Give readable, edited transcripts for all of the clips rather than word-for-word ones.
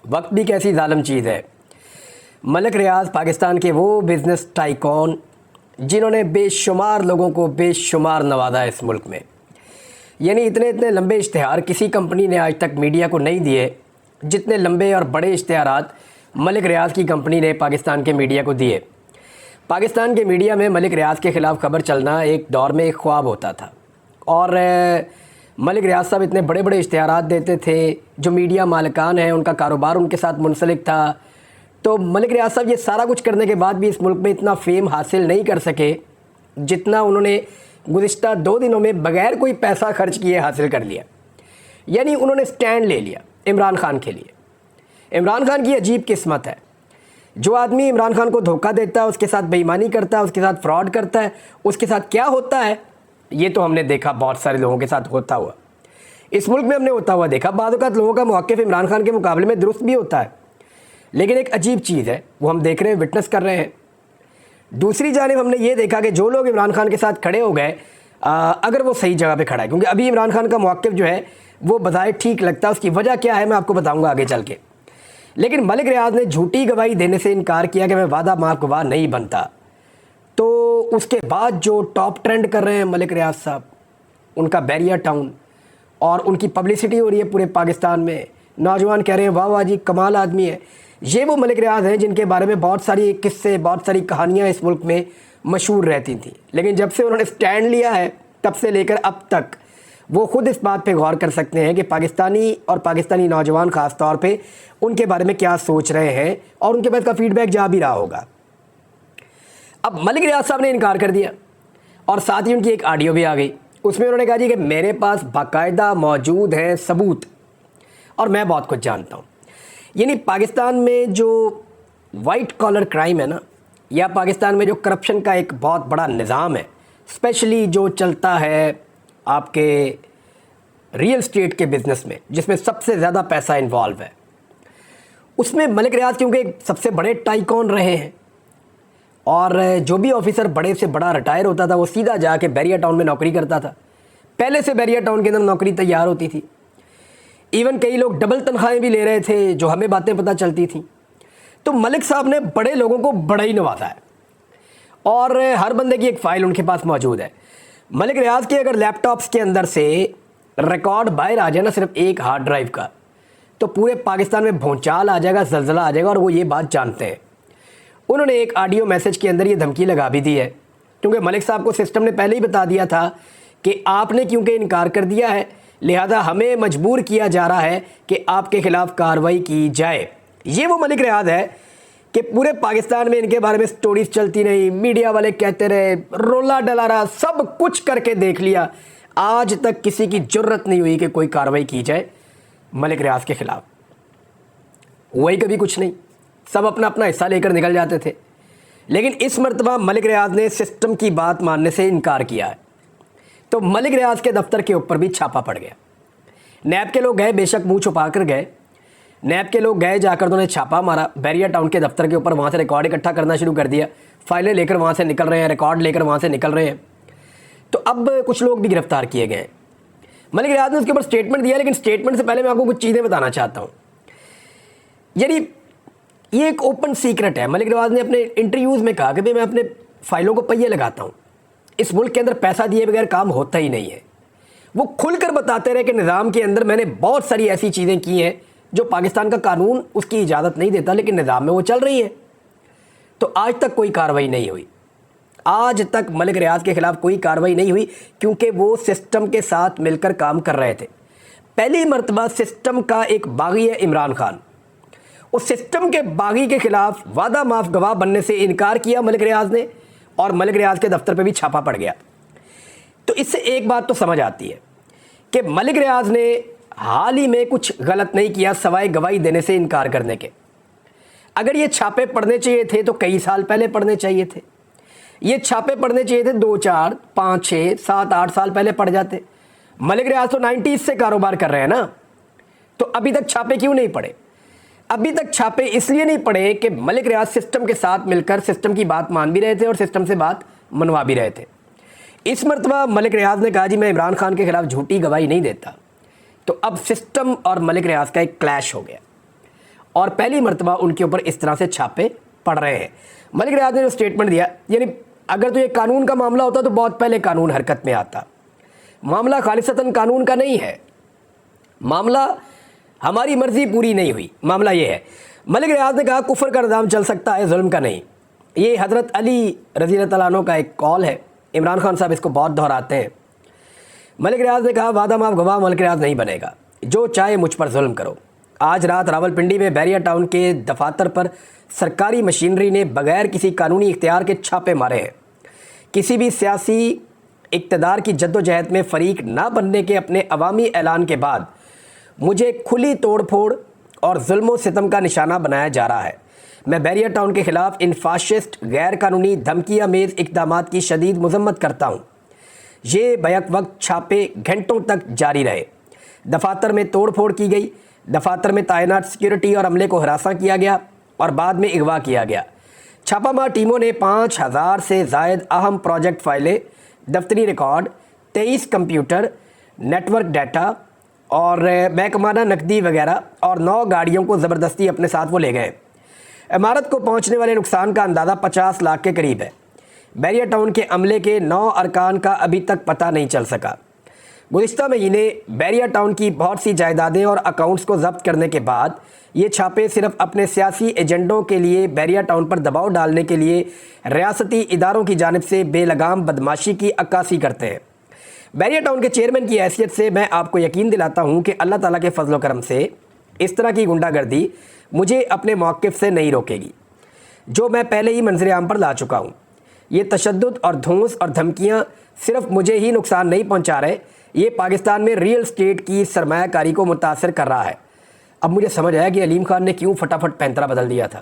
وقت بھی کیسی ظالم چیز ہے۔ ملک ریاض پاکستان کے وہ بزنس ٹائکون جنہوں نے بے شمار لوگوں کو بے شمار نوازا ہے اس ملک میں، یعنی اتنے لمبے اشتہار کسی کمپنی نے آج تک میڈیا کو نہیں دیے جتنے لمبے اور بڑے اشتہارات ملک ریاض کی کمپنی نے پاکستان کے میڈیا کو دیے۔ پاکستان کے میڈیا میں ملک ریاض کے خلاف خبر چلنا ایک دور میں ایک خواب ہوتا تھا، اور ملک ریاض صاحب اتنے بڑے بڑے اشتہارات دیتے تھے، جو میڈیا مالکان ہیں ان کا کاروبار ان کے ساتھ منسلک تھا۔ تو ملک ریاض صاحب یہ سارا کچھ کرنے کے بعد بھی اس ملک میں اتنا فیم حاصل نہیں کر سکے جتنا انہوں نے گزشتہ 2 دنوں میں بغیر کوئی پیسہ خرچ کیے حاصل کر لیا۔ یعنی انہوں نے سٹینڈ لے لیا عمران خان کے لیے۔ عمران خان کی عجیب قسمت ہے، جو آدمی عمران خان کو دھوکہ دیتا ہے، اس کے ساتھ بے ایمانی کرتا ہے، اس کے ساتھ فراڈ کرتا ہے، اس کے ساتھ کیا ہوتا ہے یہ تو ہم نے دیکھا بہت سارے لوگوں کے ساتھ ہوتا ہوا، اس ملک میں ہم نے ہوتا ہوا دیکھا۔ بعض اوقات لوگوں کا موقف عمران خان کے مقابلے میں درست بھی ہوتا ہے، لیکن ایک عجیب چیز ہے وہ ہم دیکھ رہے ہیں، وٹنس کر رہے ہیں۔ دوسری جانب ہم نے یہ دیکھا کہ جو لوگ عمران خان کے ساتھ کھڑے ہو گئے، اگر وہ صحیح جگہ پہ کھڑا ہے، کیونکہ ابھی عمران خان کا موقف جو ہے وہ بظاہر ٹھیک لگتا ہے، اس کی وجہ کیا ہے میں آپ کو بتاؤں گا آگے چل کے۔ لیکن ملک ریاض نے جھوٹی گواہی دینے سے انکار کیا کہ میں وعدہ ماف گواہ نہیں بنتا، تو اس کے بعد جو ٹاپ ٹرینڈ کر رہے ہیں ملک ریاض صاحب، ان کا بیریا ٹاؤن، اور ان کی پبلسٹی ہو رہی ہے پورے پاکستان میں، نوجوان کہہ رہے ہیں واہ واہ جی کمال آدمی ہے۔ یہ وہ ملک ریاض ہیں جن کے بارے میں بہت ساری قصے، بہت ساری کہانیاں اس ملک میں مشہور رہتی تھیں، لیکن جب سے انہوں نے سٹینڈ لیا ہے تب سے لے کر اب تک وہ خود اس بات پہ غور کر سکتے ہیں کہ پاکستانی اور پاکستانی نوجوان خاص طور پہ ان کے بارے میں کیا سوچ رہے ہیں، اور ان کے پاس کا فیڈ بیک جا بھی رہا ہوگا۔ اب ملک ریاض صاحب نے انکار کر دیا، اور ساتھ ہی ان کی ایک آڈیو بھی آ گئی، اس میں انہوں نے کہا جی کہ میرے پاس باقاعدہ موجود ہیں ثبوت، اور میں بہت کچھ جانتا ہوں۔ یعنی پاکستان میں جو وائٹ کالر کرائم ہے نا، یا پاکستان میں جو کرپشن کا ایک بہت بڑا نظام ہے، اسپیشلی جو چلتا ہے آپ کے ریئل اسٹیٹ کے بزنس میں، جس میں سب سے زیادہ پیسہ انوالو ہے، اس میں ملک ریاض کیونکہ ایک سب سے بڑے ٹائکون رہے ہیں، اور جو بھی آفیسر بڑے سے بڑا ریٹائر ہوتا تھا وہ سیدھا جا کے بیریا ٹاؤن میں نوکری کرتا تھا۔ پہلے سے بیریا ٹاؤن کے اندر نوکری تیار ہوتی تھی، ایون کئی لوگ ڈبل تنخواہیں بھی لے رہے تھے جو ہمیں باتیں پتہ چلتی تھیں۔ تو ملک صاحب نے بڑے لوگوں کو بڑا ہی نوازا ہے، اور ہر بندے کی ایک فائل ان کے پاس موجود ہے۔ ملک ریاض کے اگر لیپ ٹاپس کے اندر سے ریکارڈ باہر آ جائے نا صرف ایک ہارڈ ڈرائیو کا، تو پورے پاکستان میں بھونچال آ جائے گا، زلزلہ آ جائے گا، اور وہ یہ بات جانتے ہیں۔ انہوں نے ایک آڈیو میسج کے اندر یہ دھمکی لگا بھی دی ہے، کیونکہ ملک صاحب کو سسٹم نے پہلے ہی بتا دیا تھا کہ آپ نے کیونکہ انکار کر دیا ہے لہذا ہمیں مجبور کیا جا رہا ہے کہ آپ کے خلاف کارروائی کی جائے۔ یہ وہ ملک ریاض ہے کہ پورے پاکستان میں ان کے بارے میں سٹوریز چلتی رہی، میڈیا والے کہتے رہے، رولا ڈلا رہا، سب کچھ کر کے دیکھ لیا، آج تک کسی کی جرت نہیں ہوئی کہ کوئی کارروائی کی جائے ملک ریاض کے خلاف۔ وہی کبھی کچھ نہیں، سب اپنا اپنا حصہ لے کر نکل جاتے تھے، لیکن اس مرتبہ ملک ریاض نے سسٹم کی بات ماننے سے انکار کیا ہے، تو ملک ریاض کے دفتر کے اوپر بھی چھاپا پڑ گیا۔ نیب کے لوگ گئے، بے شک منہ چھپا کر گئے، نیب کے لوگ گئے، جا کر انہوں نے چھاپا مارا بیریا ٹاؤن کے دفتر کے اوپر، وہاں سے ریکارڈ اکٹھا کرنا شروع کر دیا، فائلیں لے کر وہاں سے نکل رہے ہیں، ریکارڈ لے کر وہاں سے نکل رہے ہیں۔ تو اب کچھ لوگ بھی گرفتار کیے گئے۔ ملک ریاض نے اس کے اوپر سٹیٹمنٹ دیا، لیکن سٹیٹمنٹ سے پہلے میں آپ کو کچھ چیزیں بتانا چاہتا ہوں۔ یعنی یہ ایک اوپن سیکرٹ ہے، ملک ریاض نے اپنے انٹرویوز میں کہا کہ میں اپنے فائلوں کو پہیے لگاتا ہوں، اس ملک کے اندر پیسہ دیے بغیر کام ہوتا ہی نہیں ہے۔ وہ کھل کر بتاتے رہے کہ نظام کے اندر میں نے بہت ساری ایسی چیزیں کی ہیں جو پاکستان کا قانون اس کی اجازت نہیں دیتا، لیکن نظام میں وہ چل رہی ہیں۔ تو آج تک کوئی کارروائی نہیں ہوئی، آج تک ملک ریاض کے خلاف کوئی کارروائی نہیں ہوئی، کیونکہ وہ سسٹم کے ساتھ مل کر کام کر رہے تھے۔ پہلی مرتبہ سسٹم کا ایک باغی ہے عمران خان، اس سسٹم کے باغی کے خلاف وعدہ معاف گواہ بننے سے انکار کیا ملک ریاض نے، اور ملک ریاض کے دفتر پہ بھی چھاپا پڑ گیا۔ تو اس سے ایک بات تو سمجھ آتی ہے کہ ملک ریاض نے حال ہی میں کچھ غلط نہیں کیا سوائے گواہی دینے سے انکار کرنے کے۔ اگر یہ چھاپے پڑنے چاہیے تھے تو کئی سال پہلے پڑنے چاہیے تھے، یہ چھاپے پڑنے چاہیے تھے 2 4 5 6 7 8 سال پہلے پڑ جاتے۔ ملک ریاض تو 90s سے کاروبار کر رہے ہیں نا، تو ابھی تک چھاپے کیوں نہیں پڑے؟ ابھی تک چھاپے اس لیے نہیں پڑے کہ ملک ریاض سسٹم کے ساتھ مل کر سسٹم کی بات مان بھی رہے تھے اور سسٹم سے بات منوا بھی رہے تھے۔ اس مرتبہ ملک ریاض نے کہا جی میں عمران خان کے خلاف جھوٹی گواہی نہیں دیتا، تو اب سسٹم اور ملک ریاض کا ایک کلیش ہو گیا، اور پہلی مرتبہ ان کے اوپر اس طرح سے چھاپے پڑ رہے ہیں۔ ملک ریاض نے جو سٹیٹمنٹ دیا، یعنی اگر تو یہ قانون کا معاملہ ہوتا تو بہت پہلے قانون حرکت میں آتا۔ معاملہ خالصتاً قانون کا نہیں ہے، معاملہ ہماری مرضی پوری نہیں ہوئی، معاملہ یہ ہے۔ ملک ریاض نے کہا کفر کا نظام چل سکتا ہے، ظلم کا نہیں۔ یہ حضرت علی رضی اللہ تعالیٰ عنہ کا ایک قول ہے، عمران خان صاحب اس کو بہت دہراتے ہیں۔ ملک ریاض نے کہا وعدہ ماف گواہ ملک ریاض نہیں بنے گا، جو چاہے مجھ پر ظلم کرو۔ آج رات راولپنڈی میں بیریا ٹاؤن کے دفاتر پر سرکاری مشینری نے بغیر کسی قانونی اختیار کے چھاپے مارے ہیں۔ کسی بھی سیاسی اقتدار کی جد و جہد میں فریق نہ بننے کے اپنے عوامی اعلان کے بعد مجھے کھلی توڑ پھوڑ اور ظلم و ستم کا نشانہ بنایا جا رہا ہے۔ میں بیریا ٹاؤن کے خلاف ان فاشسٹ غیر قانونی دھمکی آمیز اقدامات کی شدید مذمت کرتا ہوں۔ یہ بیک وقت چھاپے گھنٹوں تک جاری رہے، دفاتر میں توڑ پھوڑ کی گئی، دفاتر میں تعینات سیکیورٹی اور عملے کو ہراساں کیا گیا اور بعد میں اغوا کیا گیا۔ چھاپہ مار ٹیموں نے 5000 سے زائد اہم پروجیکٹ فائلیں، دفتری ریکارڈ، 23 کمپیوٹر، نیٹ ورک ڈیٹا اور محکمانہ نقدی وغیرہ اور 9 گاڑیوں کو زبردستی اپنے ساتھ وہ لے گئے۔ عمارت کو پہنچنے والے نقصان کا اندازہ 50 لاکھ کے قریب ہے۔ بیریا ٹاؤن کے عملے کے 9 ارکان کا ابھی تک پتہ نہیں چل سکا۔ گزشتہ مہینے بیریا ٹاؤن کی بہت سی جائیدادیں اور اکاؤنٹس کو ضبط کرنے کے بعد یہ چھاپے صرف اپنے سیاسی ایجنڈوں کے لیے بیریا ٹاؤن پر دباؤ ڈالنے کے لیے ریاستی اداروں کی جانب سے بے لگام بدماشی کی عکاسی کرتے ہیں۔ بیریا ٹاؤن کے چیئرمین کی حیثیت سے میں آپ کو یقین دلاتا ہوں کہ اللہ تعالیٰ کے فضل و کرم سے اس طرح کی غنڈہ گردی مجھے اپنے موقف سے نہیں روکے گی، جو میں پہلے ہی منظر عام پر لا چکا ہوں۔ یہ تشدد اور دھونس اور دھمکیاں صرف مجھے ہی نقصان نہیں پہنچا رہے، یہ پاکستان میں ریئل اسٹیٹ کی سرمایہ کاری کو متاثر کر رہا ہے۔ اب مجھے سمجھ آیا کہ علیم خان نے کیوں فٹافٹ پینترا بدل دیا تھا۔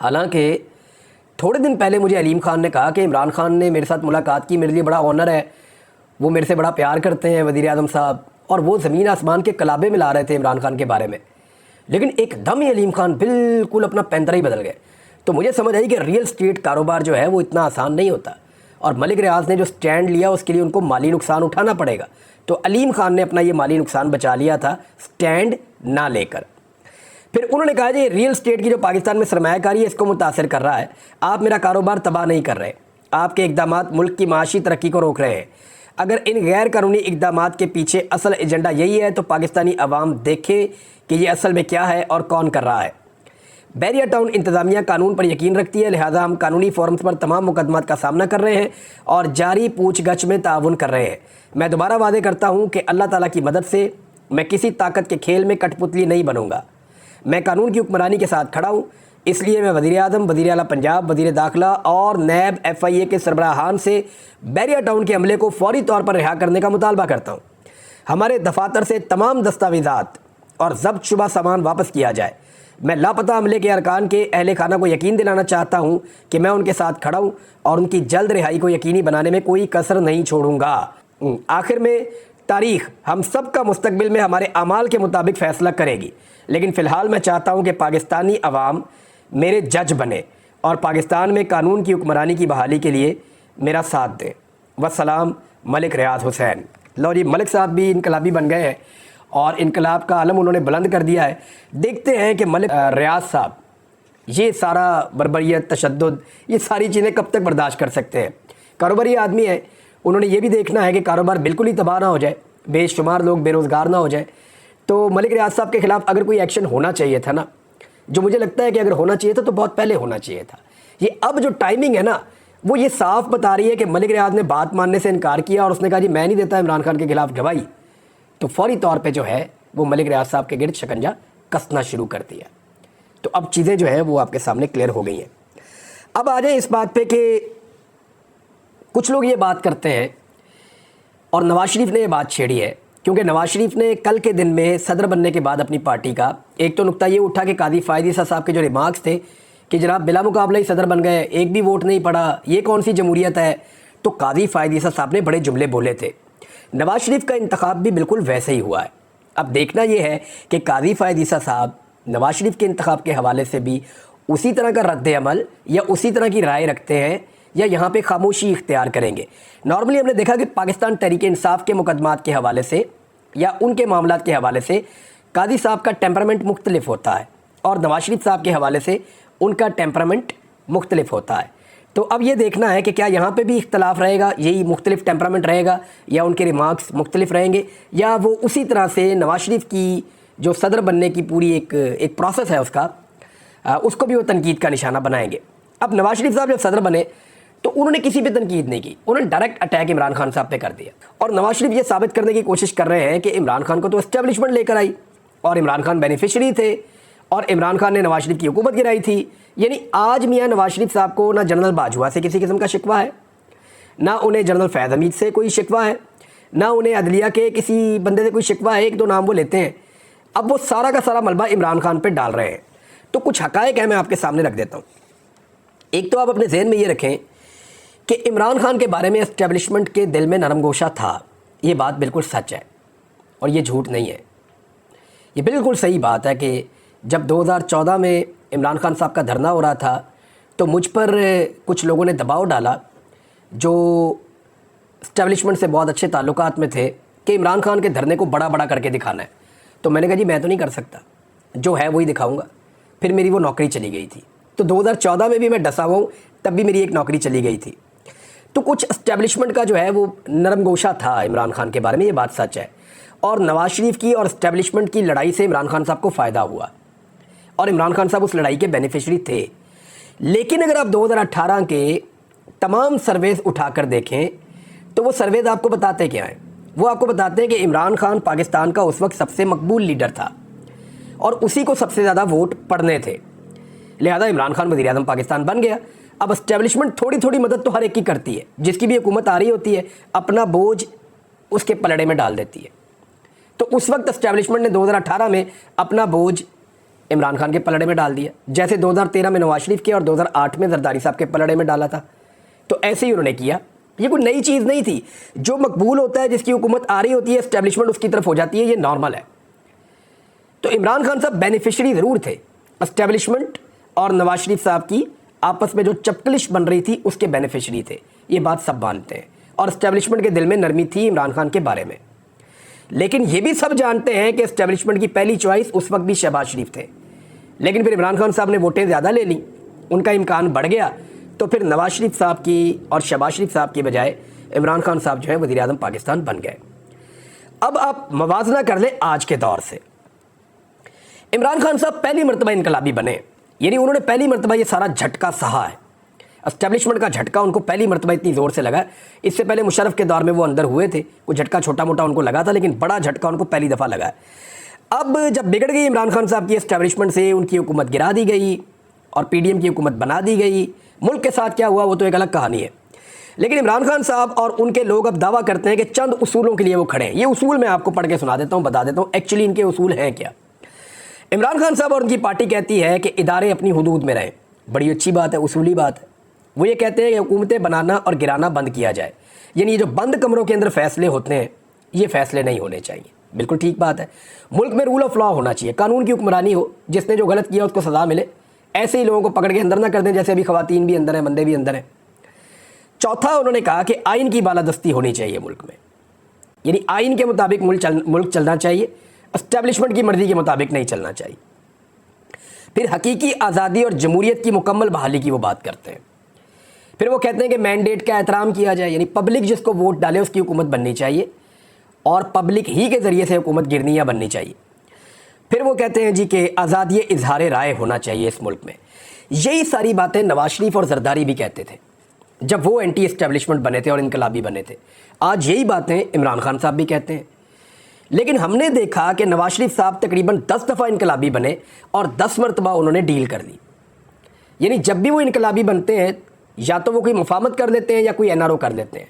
حالانکہ تھوڑے دن پہلے مجھے علیم خان نے کہا کہ عمران خان نے میرے ساتھ ملاقات کی، میرے لیے بڑا آنر ہے، وہ میرے سے بڑا پیار کرتے ہیں وزیر اعظم صاحب، اور وہ زمین آسمان کے کلابے ملا رہے تھے عمران خان کے بارے میں، لیکن ایک دم ہی علیم خان بالکل اپنا پینترا ہی بدل گئے۔ تو مجھے سمجھ آئی کہ ریئل اسٹیٹ کاروبار جو ہے وہ اتنا آسان نہیں ہوتا، اور ملک ریاض نے جو سٹینڈ لیا اس کے لیے ان کو مالی نقصان اٹھانا پڑے گا۔ تو علیم خان نے اپنا یہ مالی نقصان بچا لیا تھا سٹینڈ نہ لے کر۔ پھر انہوں نے کہا جی ریئل اسٹیٹ کی جو پاکستان میں سرمایہ کاری ہے اس کو متاثر کر رہا ہے، آپ میرا کاروبار تباہ نہیں کر رہے، آپ کے اقدامات ملک کی معاشی ترقی کو روک رہے ہیں۔ اگر ان غیر قانونی اقدامات کے پیچھے اصل ایجنڈا یہی ہے تو پاکستانی عوام دیکھے کہ یہ اصل میں کیا ہے اور کون کر رہا ہے۔ بیریا ٹاؤن انتظامیہ قانون پر یقین رکھتی ہے، لہٰذا ہم قانونی فورمز پر تمام مقدمات کا سامنا کر رہے ہیں اور جاری پوچھ گچھ میں تعاون کر رہے ہیں۔ میں دوبارہ وعدے کرتا ہوں کہ اللہ تعالیٰ کی مدد سے میں کسی طاقت کے کھیل میں کٹ پتلی نہیں بنوں گا۔ میں قانون کی حکمرانی کے ساتھ کھڑا ہوں، اس لیے میں وزیر اعظم، وزیر اعلیٰ پنجاب، وزیر داخلہ اور نیب FIA کے سربراہان سے بیریا ٹاؤن کے عملے کو فوری طور پر رہا کرنے کا مطالبہ کرتا ہوں۔ ہمارے دفاتر سے تمام دستاویزات اور ضبط شدہ سامان واپس کیا جائے۔ میں لاپتہ عملے کے ارکان کے اہل خانہ کو یقین دلانا چاہتا ہوں کہ میں ان کے ساتھ کھڑا ہوں اور ان کی جلد رہائی کو یقینی بنانے میں کوئی کسر نہیں چھوڑوں گا۔ آخر میں تاریخ ہم سب کا مستقبل میں ہمارے اعمال کے مطابق فیصلہ کرے گی، لیکن فی الحال میں چاہتا ہوں کہ پاکستانی عوام میرے جج بنے اور پاکستان میں قانون کی حکمرانی کی بحالی کے لیے میرا ساتھ دیں۔ والسلام، ملک ریاض حسین۔ لو جی، ملک صاحب بھی انقلابی بن گئے ہیں اور انقلاب کا علم انہوں نے بلند کر دیا ہے۔ دیکھتے ہیں کہ ملک ریاض صاحب یہ سارا بربریت، تشدد، یہ ساری چیزیں کب تک برداشت کر سکتے ہیں۔ کاروباری آدمی ہیں، انہوں نے یہ بھی دیکھنا ہے کہ کاروبار بالکل ہی تباہ نہ ہو جائے، بے شمار لوگ بے روزگار نہ ہو جائے۔ تو ملک ریاض صاحب کے خلاف اگر کوئی ایکشن ہونا چاہیے تھا نا، جو مجھے لگتا ہے کہ اگر ہونا چاہیے تھا تو بہت پہلے ہونا چاہیے تھا۔ یہ اب جو ٹائمنگ ہے نا وہ یہ صاف بتا رہی ہے کہ ملک ریاض نے بات ماننے سے انکار کیا اور اس نے کہا جی میں نہیں دیتا عمران خان کے خلاف گواہی، تو فوری طور پہ جو ہے وہ ملک ریاض صاحب کے گرد شکنجہ کسنا شروع کر دیا۔ تو اب چیزیں جو ہیں وہ آپ کے سامنے کلیئر ہو گئی ہیں۔ اب آ جائیں اس بات پہ کہ کچھ لوگ یہ بات کرتے ہیں، اور نواز شریف نے یہ بات چھیڑی ہے، کیونکہ نواز شریف نے کل کے دن میں صدر بننے کے بعد اپنی پارٹی کا ایک تو نقطہ یہ اٹھا کہ قاضی فائد عیسیٰ صاحب کے جو ریمارکس تھے کہ جناب بلا مقابلہ ہی صدر بن گئے، ایک بھی ووٹ نہیں پڑا، یہ کون سی جمہوریت ہے، تو قاضی فائد عیسیٰ صاحب نے بڑے جملے بولے تھے۔ نواز شریف کا انتخاب بھی بالکل ویسے ہی ہوا ہے۔ اب دیکھنا یہ ہے کہ قاضی فائد عیسیٰ صاحب نواز شریف کے انتخاب کے حوالے سے بھی اسی طرح کا رد عمل یا اسی طرح کی رائے رکھتے ہیں یا یہاں پہ خاموشی اختیار کریں گے۔ نارملی ہم نے دیکھا کہ پاکستان تحریک انصاف کے مقدمات کے حوالے سے یا ان کے معاملات کے حوالے سے قاضی صاحب کا ٹیمپرامنٹ مختلف ہوتا ہے اور نواز شریف صاحب کے حوالے سے ان کا ٹیمپرامنٹ مختلف ہوتا ہے. تو اب یہ دیکھنا ہے کہ کیا یہاں پہ بھی اختلاف رہے گا, یہی مختلف ٹیمپرامنٹ رہے گا, یا ان کے ریمارکس مختلف رہیں گے, یا وہ اسی طرح سے نواز شریف کی جو صدر بننے کی پوری ایک پروسیس ہے اس کو بھی وہ تنقید کا نشانہ بنائیں گے. اب نواز شریف صاحب جب صدر بنے تو انہوں نے کسی پہ تنقید نہیں کی, انہوں نے ڈائریکٹ اٹیک عمران خان صاحب پہ کر دیا. اور نواز شریف یہ ثابت کرنے کی کوشش کر رہے ہیں کہ عمران خان کو تو اسٹیبلشمنٹ لے کر آئی اور عمران خان بینیفیشری تھے اور عمران خان نے نواز شریف کی حکومت گرائی تھی. یعنی آج میاں نواز شریف صاحب کو نہ جنرل باجوہ سے کسی قسم کا شکوہ ہے, نہ انہیں جنرل فیض حمید سے کوئی شکوہ ہے, نہ انہیں عدلیہ کے کسی بندے سے کوئی شکوہ ہے. ایک دو نام وہ لیتے ہیں, اب وہ سارا کا سارا ملبہ عمران خان پہ ڈال رہے ہیں. تو کچھ حقائق ہیں, میں آپ کے سامنے رکھ دیتا ہوں. ایک تو آپ اپنے ذہن میں یہ رکھیں کہ عمران خان کے بارے میں اسٹیبلشمنٹ کے دل میں نرم گوشہ تھا. یہ بات بالکل سچ ہے اور یہ جھوٹ نہیں ہے. یہ بالکل صحیح بات ہے کہ جب 2014 میں عمران خان صاحب کا دھرنا ہو رہا تھا تو مجھ پر کچھ لوگوں نے دباؤ ڈالا جو اسٹیبلشمنٹ سے بہت اچھے تعلقات میں تھے کہ عمران خان کے دھرنے کو بڑا بڑا کر کے دکھانا ہے. تو میں نے کہا جی میں تو نہیں کر سکتا, جو ہے وہی دکھاؤں گا. پھر میری وہ نوکری چلی گئی تھی. تو 2014 میں بھی میں ڈسا ہوا ہوں, تب بھی میری ایک نوکری چلی گئی تھی. تو کچھ اسٹیبلشمنٹ کا جو ہے وہ نرم گوشہ تھا عمران خان کے بارے میں, یہ بات سچ ہے. اور نواز شریف کی اور اسٹیبلشمنٹ کی لڑائی سے عمران خان صاحب کو فائدہ ہوا اور عمران خان صاحب اس لڑائی کے بینیفیشری تھے. لیکن اگر آپ 2018 کے تمام سرویز اٹھا کر دیکھیں تو وہ سرویز آپ کو بتاتے کیا ہیں؟ وہ آپ کو بتاتے ہیں کہ عمران خان پاکستان کا اس وقت سب سے مقبول لیڈر تھا اور اسی کو سب سے زیادہ ووٹ پڑنے تھے, لہذا عمران خان وزیر اعظم پاکستان بن گیا. اب اسٹیبلشمنٹ تھوڑی تھوڑی مدد تو ہر ایک کی کرتی ہے, جس کی بھی حکومت آ رہی ہوتی ہے اپنا بوجھ اس کے پلڑے میں ڈال دیتی ہے. تو اس وقت اسٹیبلشمنٹ نے 2018 میں اپنا بوجھ عمران خان کے پلڑے میں ڈال دیا, جیسے 2013 میں نواز شریف کے اور 2008 میں زرداری صاحب کے پلڑے میں ڈالا تھا. تو ایسے ہی انہوں نے کیا. یہ کوئی نئی چیز نہیں تھی. جو مقبول ہوتا ہے, جس کی حکومت آ رہی ہوتی ہے, اسٹیبلشمنٹ اس کی طرف ہو جاتی ہے, یہ نارمل ہے. تو عمران خان صاحب بینیفیشری ضرور تھے, اسٹیبلشمنٹ اور نواز شریف صاحب کی آپس میں جو چپکلش بن رہی تھی اس کے بینیفیشری تھے. یہ بات سب مانتے ہیں اور اسٹیبلشمنٹ کے دل میں نرمی تھی عمران خان کے بارے میں. لیکن یہ بھی سب جانتے ہیں کہ اسٹیبلشمنٹ کی پہلی چوائس اس وقت بھی شہباز شریف تھے, لیکن پھر عمران خان صاحب نے ووٹیں زیادہ لے لیں, ان کا امکان بڑھ گیا, تو پھر نواز شریف صاحب کی اور شہباز شریف صاحب کی بجائے عمران خان صاحب جو ہے وزیر اعظم پاکستان بن گئے. اب آپ موازنہ کر لیں آج کے دور سے. عمران خان صاحب پہلی مرتبہ انقلابی بنے, یعنی انہوں نے پہلی مرتبہ یہ سارا جھٹکا سہا ہے. اسٹیبلشمنٹ کا جھٹکا ان کو پہلی مرتبہ اتنی زور سے لگا. اس سے پہلے مشرف کے دور میں وہ اندر ہوئے تھے, کوئی جھٹکا چھوٹا موٹا ان کو لگا تھا, لیکن بڑا جھٹکا ان کو پہلی دفعہ لگا ہے. اب جب بگڑ گئی عمران خان صاحب کی اسٹیبلشمنٹ سے, ان کی حکومت گرا دی گئی اور پی ڈی ایم کی حکومت بنا دی گئی. ملک کے ساتھ کیا ہوا وہ تو ایک الگ کہانی ہے. لیکن عمران خان صاحب اور ان کے لوگ اب دعویٰ کرتے ہیں کہ چند اصولوں کے لیے وہ کھڑے ہیں. یہ اصول میں آپ کو پڑھ کے سنا دیتا ہوں, بتا دیتا ہوں ایکچولی ان کے اصول ہیں کیا. عمران خان صاحب اور ان کی پارٹی کہتی ہے کہ ادارے اپنی حدود میں رہیں. بڑی اچھی بات ہے, اصولی بات ہے. وہ یہ کہتے ہیں کہ حکومتیں بنانا اور گرانا بند کیا جائے, یعنی یہ جو بند کمروں کے اندر فیصلے ہوتے ہیں یہ فیصلے نہیں ہونے چاہیے. بالکل ٹھیک بات ہے. ملک میں رول آف لا ہونا چاہیے, قانون کی حکمرانی ہو, جس نے جو غلط کیا اس کو سزا ملے. ایسے ہی لوگوں کو پکڑ کے اندر نہ کر دیں جیسے ابھی خواتین بھی اندر ہیں, بندے بھی اندر ہیں. چوتھا انہوں نے کہا کہ آئین کی بالادستی ہونی چاہیے ملک میں, یعنی آئین کے مطابق ملک چلنا چاہیے, اسٹیبلشمنٹ کی مرضی کے مطابق نہیں چلنا چاہیے. پھر حقیقی آزادی اور جمہوریت کی مکمل بحالی کی وہ بات کرتے ہیں. پھر وہ کہتے ہیں کہ مینڈیٹ کا احترام کیا جائے, یعنی پبلک جس کو ووٹ ڈالے اس کی حکومت بننی چاہیے اور پبلک ہی کے ذریعے سے حکومت گرنی یا بننی چاہیے. پھر وہ کہتے ہیں جی کہ آزادی اظہار رائے ہونا چاہیے اس ملک میں. یہی ساری باتیں نواز شریف اور زرداری بھی کہتے تھے جب وہ اینٹی اسٹیبلشمنٹ بنے تھے اور انقلابی بنے تھے. آج یہی باتیں عمران خان صاحب بھی کہتے ہیں. لیکن ہم نے دیکھا کہ نواز شریف صاحب تقریباً 10 دفعہ انقلابی بنے اور 10 مرتبہ انہوں نے ڈیل کر لی. یعنی جب بھی وہ انقلابی بنتے ہیں یا تو وہ کوئی مفاہمت کر لیتے ہیں یا کوئی این آر او کر لیتے ہیں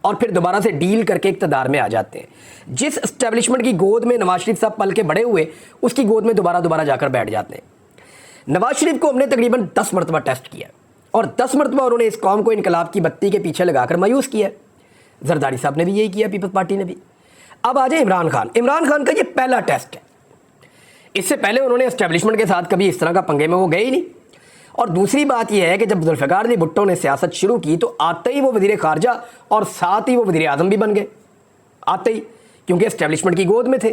اور پھر دوبارہ سے ڈیل کر کے اقتدار میں آ جاتے ہیں. جس اسٹیبلشمنٹ کی گود میں نواز شریف صاحب پل کے بڑے ہوئے اس کی گود میں دوبارہ جا کر بیٹھ جاتے ہیں. نواز شریف کو ہم نے تقریباً 10 مرتبہ ٹیسٹ کیا اور 10 مرتبہ انہوں نے اس قوم کو انقلاب کی بتی کے پیچھے لگا کر مایوس کیا. زرداری صاحب نے بھی یہی کیا, پیپلز پارٹی نے بھی. اب آ جائے عمران خان کا یہ پہلا ٹیسٹ ہے. اس سے پہلے انہوں نے اسٹیبلشمنٹ کے ساتھ کبھی اس طرح کا پنگے میں وہ گئے ہی نہیں. اور دوسری بات یہ ہے کہ جب ذوالفقار علی بھٹو نے سیاست شروع کی تو آتے ہی وہ وزیر خارجہ اور ساتھ ہی وہ وزیر اعظم بھی بن گئے, آتے ہی, کیونکہ اسٹیبلشمنٹ کی گود میں تھے.